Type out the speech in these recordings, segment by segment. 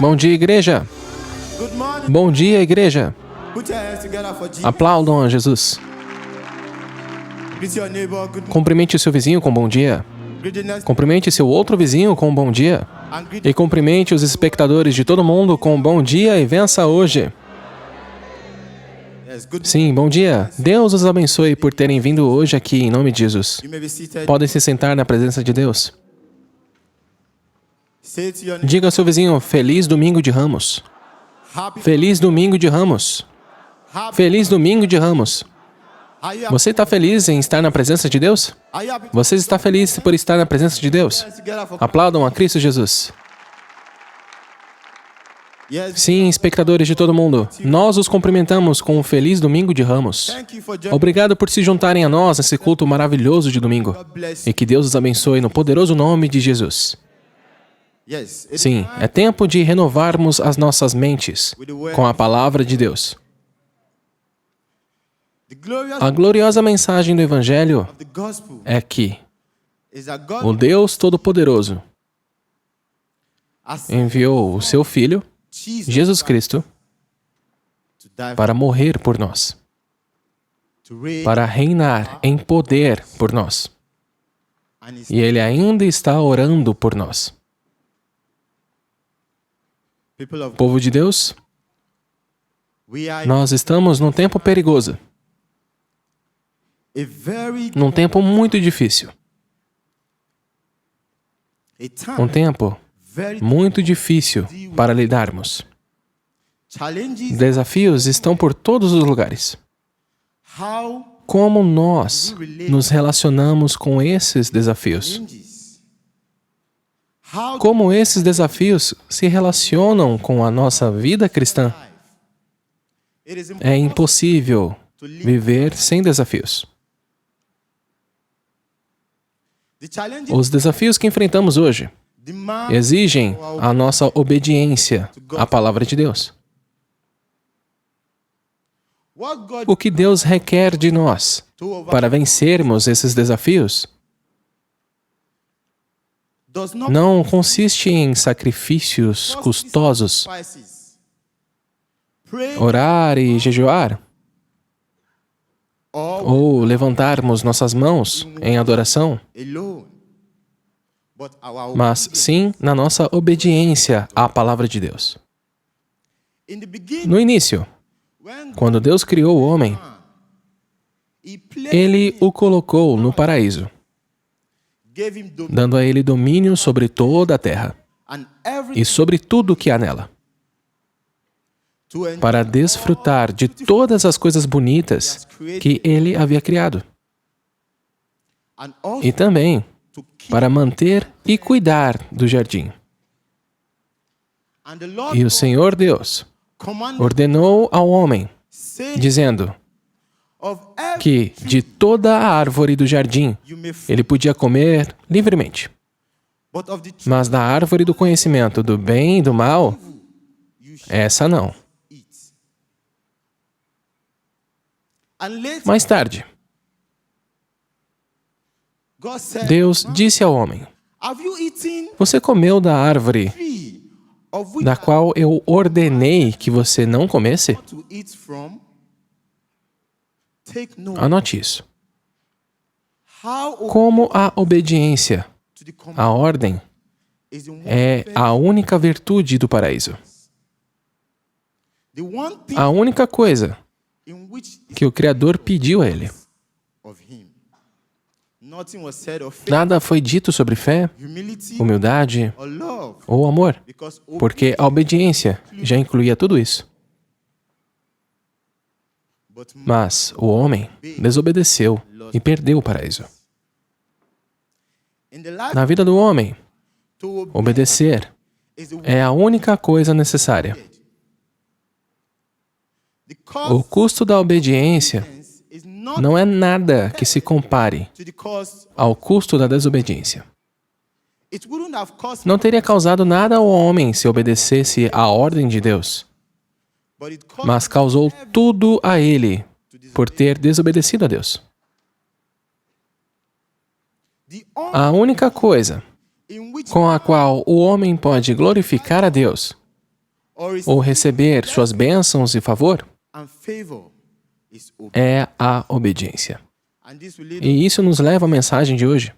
Bom dia, igreja. Bom dia, igreja. Aplaudam a Jesus. Cumprimente o seu vizinho com bom dia. Cumprimente seu outro vizinho com bom dia. E cumprimente os espectadores de todo mundo com bom dia e vença hoje. Sim, bom dia. Deus os abençoe por terem vindo hoje aqui em nome de Jesus. Podem se sentar na presença de Deus. Diga ao seu vizinho, Feliz Domingo de Ramos. Feliz Domingo de Ramos. Feliz Domingo de Ramos. Você está feliz em estar na presença de Deus? Você está feliz por estar na presença de Deus? Aplaudam a Cristo Jesus. Sim, espectadores de todo mundo, nós os cumprimentamos com um Feliz Domingo de Ramos. Obrigado por se juntarem a nós nesse culto maravilhoso de domingo. E que Deus os abençoe no poderoso nome de Jesus. Sim, é tempo de renovarmos as nossas mentes com a palavra de Deus. A gloriosa mensagem do Evangelho é que o Deus Todo-Poderoso enviou o seu Filho, Jesus Cristo, para morrer por nós, para reinar em poder por nós. E Ele ainda está orando por nós. Povo de Deus, nós estamos num tempo perigoso. Num tempo muito difícil. Um tempo muito difícil para lidarmos. Desafios estão por todos os lugares. Como nós nos relacionamos com esses desafios? Como esses desafios se relacionam com a nossa vida cristã? É impossível viver sem desafios. Os desafios que enfrentamos hoje exigem a nossa obediência à palavra de Deus. O que Deus requer de nós para vencermos esses desafios não consiste em sacrifícios custosos, orar e jejuar, ou levantarmos nossas mãos em adoração, mas sim na nossa obediência à palavra de Deus. No início, quando Deus criou o homem, Ele o colocou no paraíso, dando a ele domínio sobre toda a terra e sobre tudo que há nela, para desfrutar de todas as coisas bonitas que Ele havia criado. E também para manter e cuidar do jardim. E o Senhor Deus ordenou ao homem, dizendo que de toda a árvore do jardim ele podia comer livremente, mas da árvore do conhecimento do bem e do mal, essa não. Mais tarde, Deus disse ao homem, você comeu da árvore da qual eu ordenei que você não comesse? Anote isso. Como a obediência à ordem é a única virtude do paraíso. A única coisa que o Criador pediu a ele. Nada foi dito sobre fé, humildade ou amor, porque a obediência já incluía tudo isso. Mas o homem desobedeceu e perdeu o paraíso. Na vida do homem, obedecer é a única coisa necessária. O custo da obediência não é nada que se compare ao custo da desobediência. Não teria causado nada ao homem se obedecesse à ordem de Deus, mas causou tudo a ele por ter desobedecido a Deus. A única coisa com a qual o homem pode glorificar a Deus ou receber suas bênçãos e favor, é a obediência. E isso nos leva à mensagem de hoje,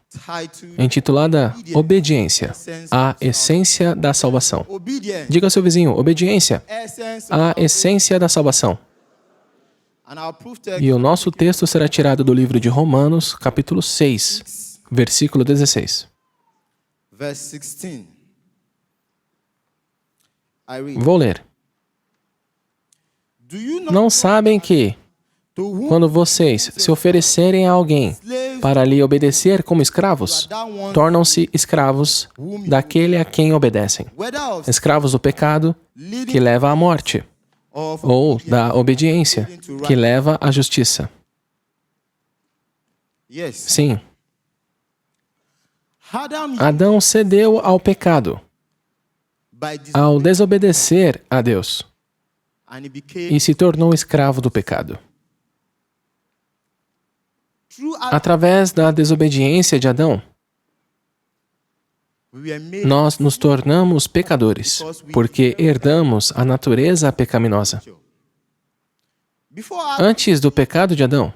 intitulada Obediência, a essência da salvação. Diga ao seu vizinho, obediência, a essência da salvação. E o nosso texto será tirado do livro de Romanos, capítulo 6, versículo 16. Vou ler. Não sabem que, quando vocês se oferecerem a alguém para lhe obedecer como escravos, tornam-se escravos daquele a quem obedecem, escravos do pecado que leva à morte, ou da obediência que leva à justiça. Sim. Adão cedeu ao pecado, ao desobedecer a Deus, e se tornou escravo do pecado. Através da desobediência de Adão, nós nos tornamos pecadores, porque herdamos a natureza pecaminosa. Antes do pecado de Adão,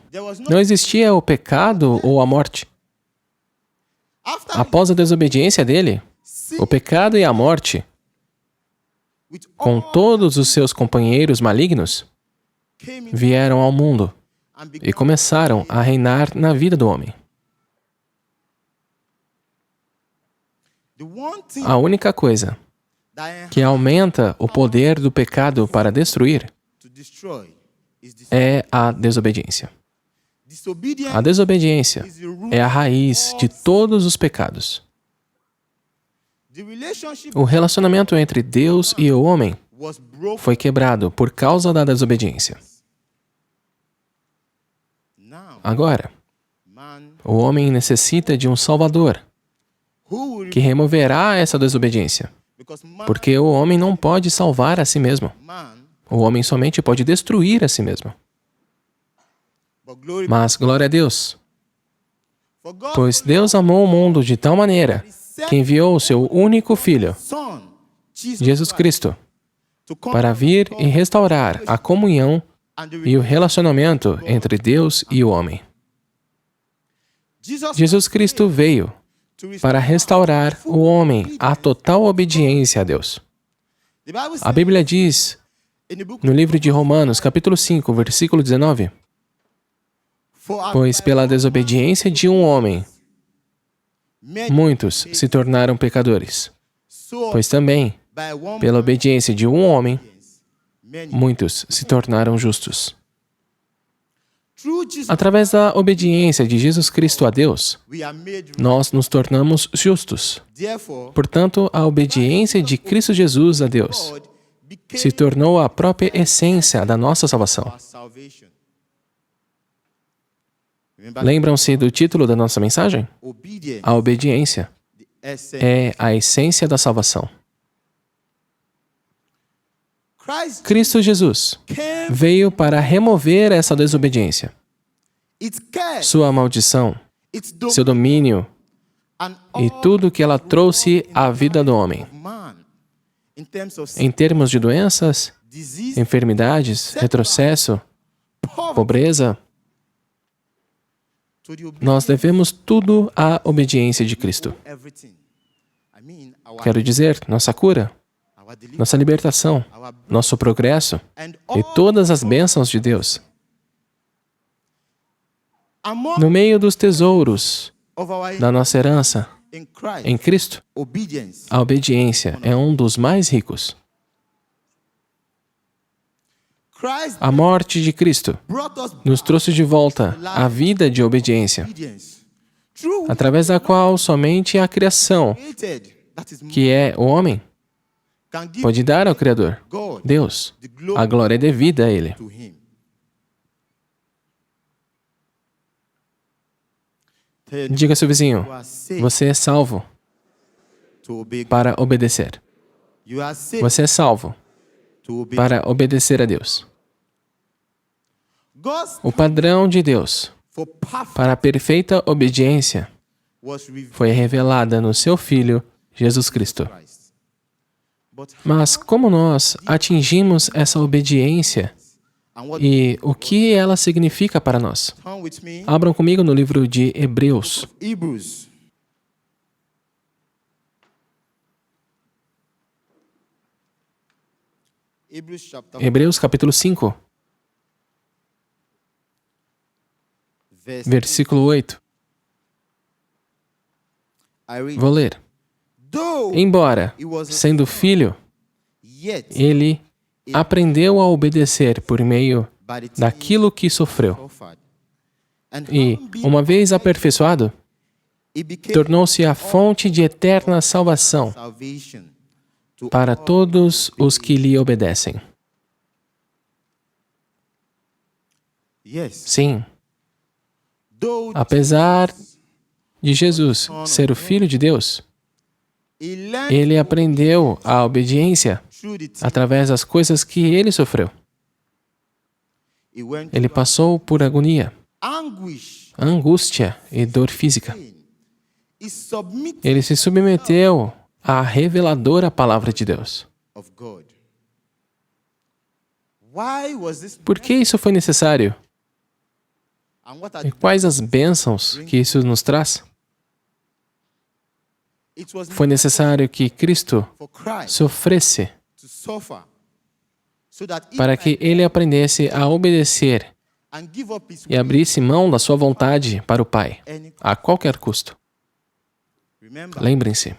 não existia o pecado ou a morte. Após a desobediência dele, o pecado e a morte, com todos os seus companheiros malignos, vieram ao mundo e começaram a reinar na vida do homem. A única coisa que aumenta o poder do pecado para destruir é a desobediência. A desobediência é a raiz de todos os pecados. O relacionamento entre Deus e o homem foi quebrado por causa da desobediência. Agora, o homem necessita de um Salvador que removerá essa desobediência, porque o homem não pode salvar a si mesmo. O homem somente pode destruir a si mesmo. Mas, glória a Deus, pois Deus amou o mundo de tal maneira que enviou o seu único Filho, Jesus Cristo, para vir e restaurar a comunhão e o relacionamento entre Deus e o homem. Jesus Cristo veio para restaurar o homem à total obediência a Deus. A Bíblia diz, no livro de Romanos, capítulo 5, versículo 19, pois pela desobediência de um homem, muitos se tornaram pecadores, pois também, pela obediência de um homem, muitos se tornaram justos. Através da obediência de Jesus Cristo a Deus, nós nos tornamos justos. Portanto, a obediência de Cristo Jesus a Deus se tornou a própria essência da nossa salvação. Lembram-se do título da nossa mensagem? A obediência é a essência da salvação. Cristo Jesus veio para remover essa desobediência, sua maldição, seu domínio e tudo que ela trouxe à vida do homem. Em termos de doenças, enfermidades, retrocesso, pobreza, nós devemos tudo à obediência de Cristo. Quero dizer, nossa cura, nossa libertação, nosso progresso e todas as bênçãos de Deus. No meio dos tesouros da nossa herança em Cristo, a obediência é um dos mais ricos. A morte de Cristo nos trouxe de volta a vida de obediência, através da qual somente a criação, que é o homem, pode dar ao Criador, Deus, a glória devida a Ele. Diga ao seu vizinho, você é salvo para obedecer. Você é salvo para obedecer a Deus. O padrão de Deus para a perfeita obediência foi revelada no seu Filho, Jesus Cristo. Mas como nós atingimos essa obediência e o que ela significa para nós? Abram comigo no livro de Hebreus. Hebreus capítulo 5, versículo 8. Vou ler. Embora, sendo filho, ele aprendeu a obedecer por meio daquilo que sofreu. E, uma vez aperfeiçoado, tornou-se a fonte de eterna salvação para todos os que lhe obedecem. Sim, apesar de Jesus ser o Filho de Deus, ele aprendeu a obediência através das coisas que ele sofreu. Ele passou por agonia, angústia e dor física. Ele se submeteu à reveladora palavra de Deus. Por que isso foi necessário? E quais as bênçãos que isso nos traz? Foi necessário que Cristo sofresse para que ele aprendesse a obedecer e abrisse mão da sua vontade para o Pai, a qualquer custo. Lembrem-se,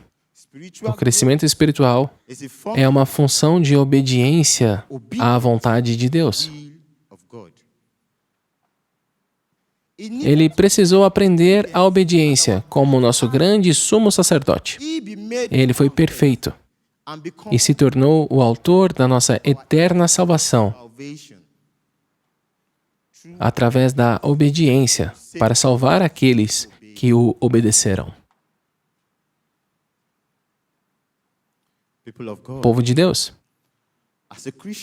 o crescimento espiritual é uma função de obediência à vontade de Deus. Ele precisou aprender a obediência como nosso grande sumo sacerdote. Ele foi perfeito e se tornou o autor da nossa eterna salvação através da obediência para salvar aqueles que o obedeceram. Povo de Deus,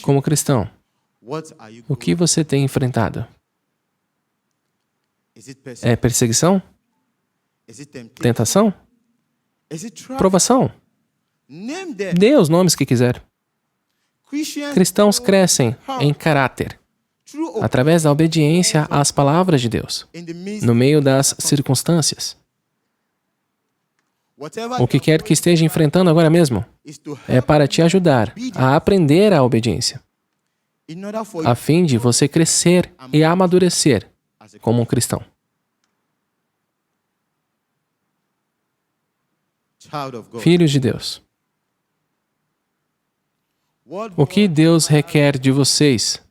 como cristão, o que você tem enfrentado? É perseguição? Tentação? Provação? Dê os nomes que quiser. Cristãos crescem em caráter através da obediência às palavras de Deus, no meio das circunstâncias. O que quer que esteja enfrentando agora mesmo é para te ajudar a aprender a obediência, a fim de você crescer e amadurecer como um cristão. Filhos de Deus, o que Deus requer de vocês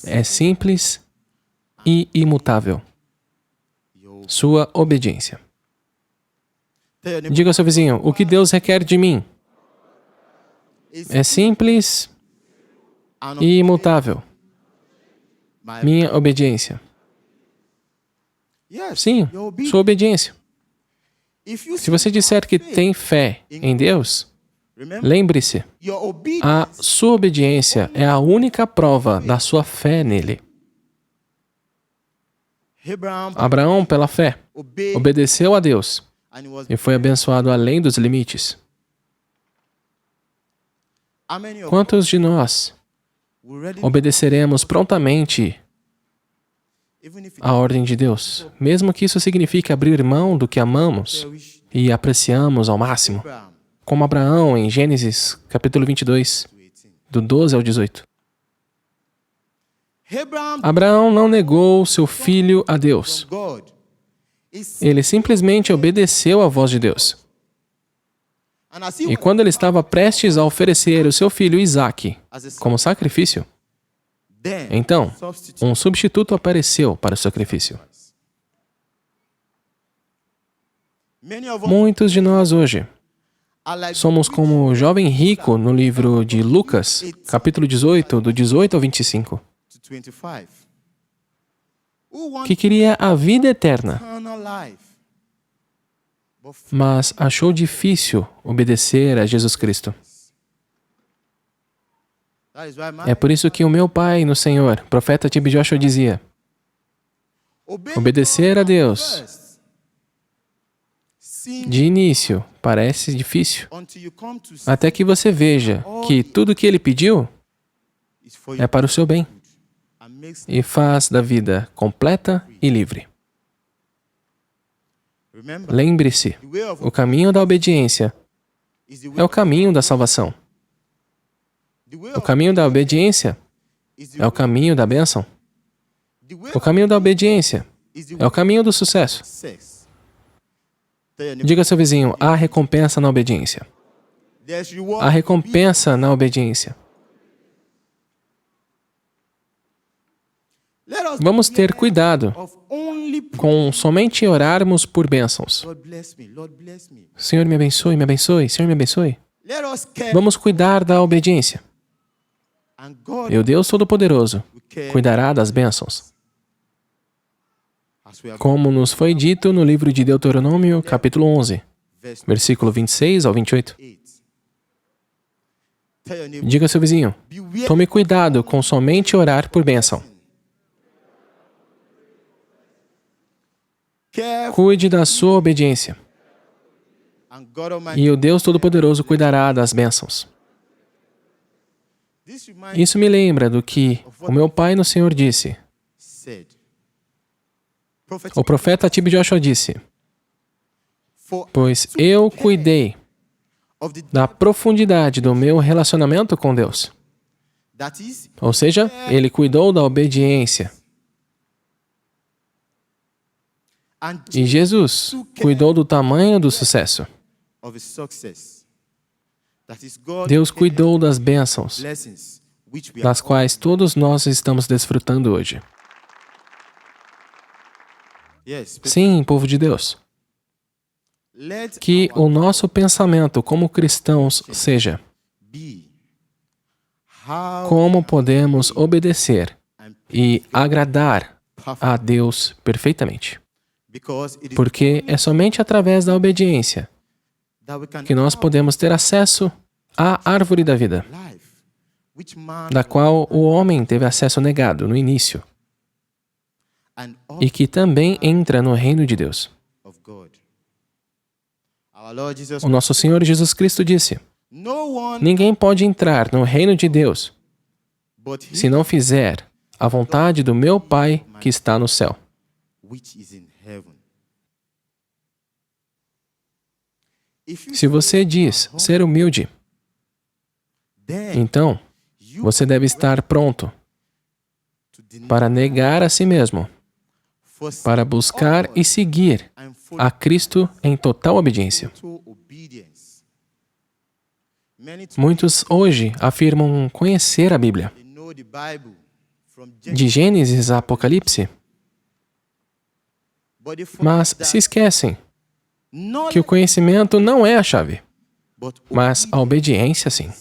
é simples e imutável: sua obediência. Diga ao seu vizinho, o que Deus requer de mim é simples e imutável: minha obediência. Sim, sua obediência. Se você disser que tem fé em Deus, lembre-se, a sua obediência é a única prova da sua fé nele. Abraão, pela fé, obedeceu a Deus e foi abençoado além dos limites. Quantos de nós obedeceremos prontamente à ordem de Deus, mesmo que isso signifique abrir mão do que amamos e apreciamos ao máximo, como Abraão em Gênesis capítulo 22, do 12 ao 18. Abraão não negou seu filho a Deus. Ele simplesmente obedeceu à voz de Deus. E quando ele estava prestes a oferecer o seu filho Isaque como sacrifício, então, um substituto apareceu para o sacrifício. Muitos de nós hoje somos como o jovem rico no livro de Lucas, capítulo 18, do 18 ao 25, que queria a vida eterna, mas achou difícil obedecer a Jesus Cristo. É por isso que o meu pai no Senhor, profeta T.B. Joshua, dizia: obedecer a Deus De início, parece difícil, até que você veja que tudo que ele pediu é para o seu bem e faz da vida completa e livre. Lembre-se, o caminho da obediência é o caminho da salvação. O caminho da obediência é o caminho da bênção. O caminho da obediência é o caminho do sucesso. Diga ao seu vizinho, há recompensa na obediência. Há recompensa na obediência. Vamos ter cuidado com somente orarmos por bênçãos. Senhor, me abençoe, me abençoe, Senhor, me abençoe. Vamos cuidar da obediência. E o Deus Todo-Poderoso cuidará das bênçãos. Como nos foi dito no livro de Deuteronômio, capítulo 11, versículo 26 ao 28. Diga ao seu vizinho, tome cuidado com somente orar por bênção. Cuide da sua obediência. E o Deus Todo-Poderoso cuidará das bênçãos. Isso me lembra do que o meu pai no Senhor disse. O profeta T.B. Joshua disse, pois eu cuidei da profundidade do meu relacionamento com Deus. Ou seja, ele cuidou da obediência. E Jesus cuidou do tamanho do sucesso. Deus cuidou das bênçãos, das quais todos nós estamos desfrutando hoje. Sim, povo de Deus. Que o nosso pensamento como cristãos seja: como podemos obedecer e agradar a Deus perfeitamente? Porque é somente através da obediência que nós podemos ter acesso à árvore da vida, da qual o homem teve acesso negado no início, e que também entra no reino de Deus. O nosso Senhor Jesus Cristo disse, ninguém pode entrar no reino de Deus se não fizer a vontade do meu Pai que está no céu. Se você diz ser humilde, então você deve estar pronto para negar a si mesmo, para buscar e seguir a Cristo em total obediência. Muitos hoje afirmam conhecer a Bíblia, de Gênesis a Apocalipse, mas se esquecem que o conhecimento não é a chave, mas a obediência sim.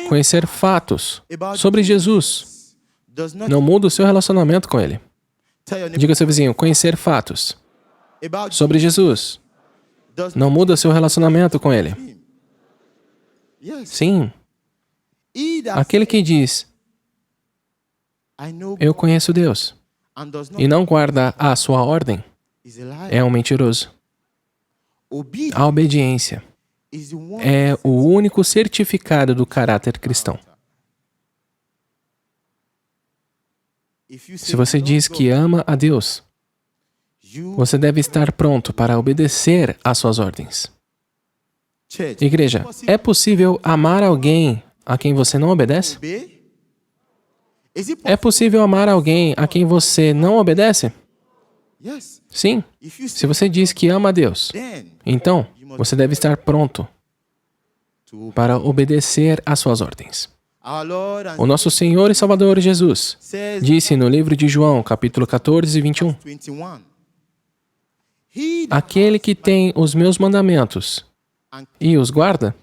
Conhecer fatos sobre Jesus não muda o seu relacionamento com Ele. Diga ao seu vizinho, conhecer fatos sobre Jesus não muda o seu relacionamento com Ele. Sim. Aquele que diz, eu conheço Deus, e não guarda a sua ordem, é um mentiroso. A obediência é o único certificado do caráter cristão. Se você diz que ama a Deus, você deve estar pronto para obedecer às suas ordens. Igreja, é possível amar alguém a quem você não obedece? É possível amar alguém a quem você não obedece? Sim. Se você diz que ama a Deus, então você deve estar pronto para obedecer às suas ordens. O nosso Senhor e Salvador Jesus disse no livro de João, capítulo 14, 21, aquele que tem os meus mandamentos e os guarda,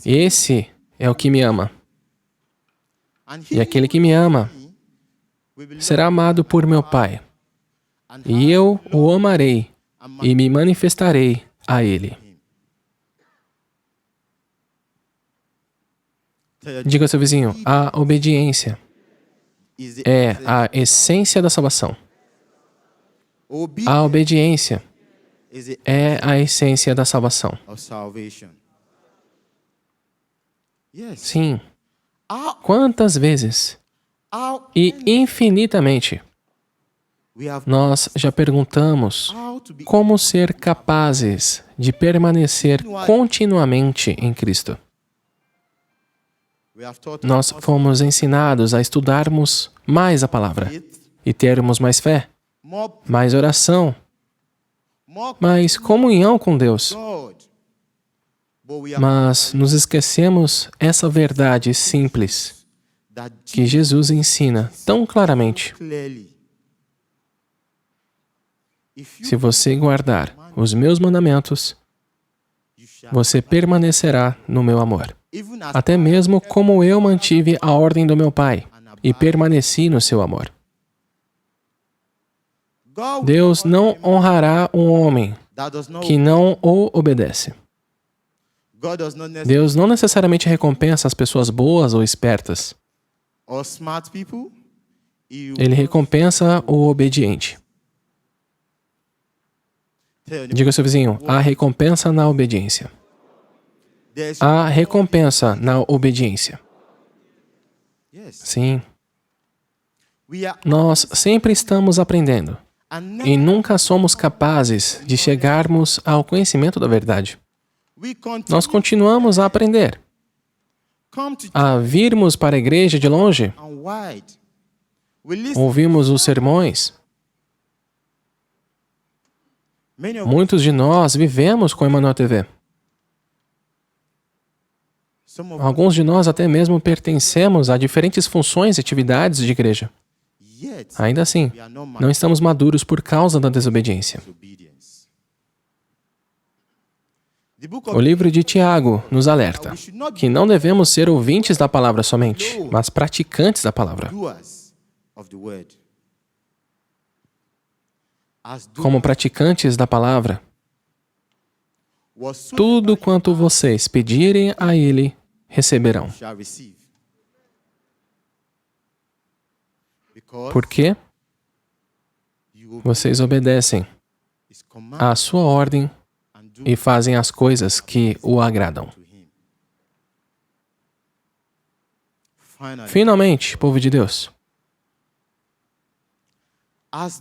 esse é o que me ama. E aquele que me ama será amado por meu Pai, e eu o amarei e me manifestarei a ele. Diga ao seu vizinho, a obediência é a essência da salvação. A obediência é a essência da salvação. Sim. Quantas vezes e infinitamente nós já perguntamos como ser capazes de permanecer continuamente em Cristo. Nós fomos ensinados a estudarmos mais a palavra e termos mais fé, mais oração, mais comunhão com Deus. Mas nos esquecemos essa verdade simples que Jesus ensina tão claramente. Se você guardar os meus mandamentos, você permanecerá no meu amor. Até mesmo como eu mantive a ordem do meu Pai e permaneci no seu amor. Deus não honrará um homem que não o obedece. Deus não necessariamente recompensa as pessoas boas ou espertas. Ele recompensa o obediente. Diga ao seu vizinho, há recompensa na obediência. Há recompensa na obediência. Sim. Nós sempre estamos aprendendo e nunca somos capazes de chegarmos ao conhecimento da verdade. Nós continuamos a aprender, a virmos para a igreja de longe, ouvimos os sermões. Muitos de nós vivemos com Emmanuel TV. Alguns de nós até mesmo pertencemos a diferentes funções e atividades de igreja. Ainda assim, não estamos maduros por causa da desobediência. O livro de Tiago nos alerta que não devemos ser ouvintes da palavra somente, mas praticantes da palavra. Como praticantes da palavra, tudo quanto vocês pedirem a Ele, receberão. Por quê? Vocês obedecem à sua ordem e fazem as coisas que o agradam. Finalmente, povo de Deus,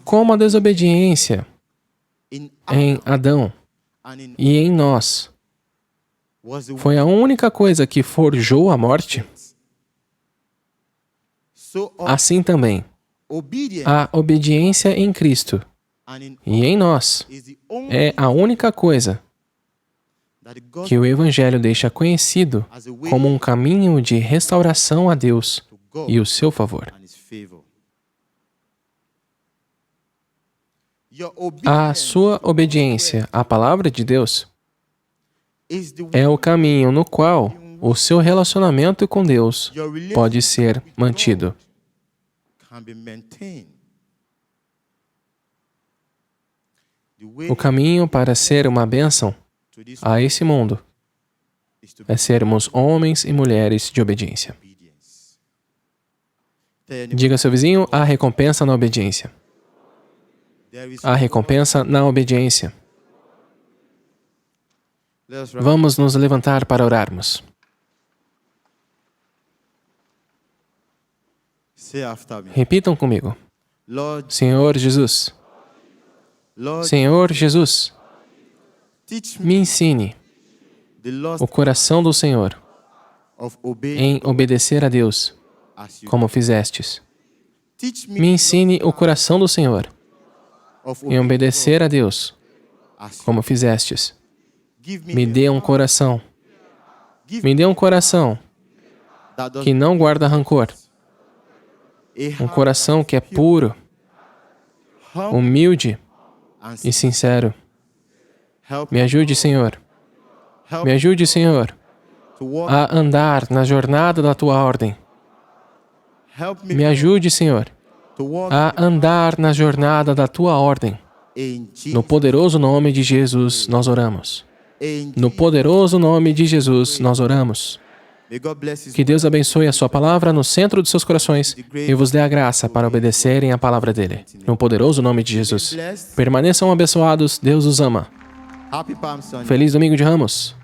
como a desobediência em Adão e em nós foi a única coisa que forjou a morte, assim também, a obediência em Cristo e em nós é a única coisa que o Evangelho deixa conhecido como um caminho de restauração a Deus e o seu favor. A sua obediência à palavra de Deus é o caminho no qual o seu relacionamento com Deus pode ser mantido. O caminho para ser uma bênção a esse mundo é sermos homens e mulheres de obediência. Diga ao seu vizinho, há recompensa na obediência. Há recompensa na obediência. Vamos nos levantar para orarmos. Repitam comigo. Senhor Jesus. Senhor Jesus, me ensine o coração do Senhor em obedecer a Deus, como fizestes. Me ensine o coração do Senhor em obedecer a Deus, como fizestes. Me dê um coração. Me dê um coração que não guarda rancor. Um coração que é puro, humilde e sincero. Me ajude, Senhor. Me ajude, Senhor, a andar na jornada da Tua ordem. Me ajude, Senhor, a andar na jornada da Tua ordem. No poderoso nome de Jesus, nós oramos. No poderoso nome de Jesus, nós oramos. Que Deus abençoe a Sua palavra no centro dos seus corações e vos dê a graça para obedecerem a palavra dEle. No poderoso nome de Jesus. Permaneçam abençoados, Deus os ama. Happy Palm Sunday. Feliz Domingo de Ramos.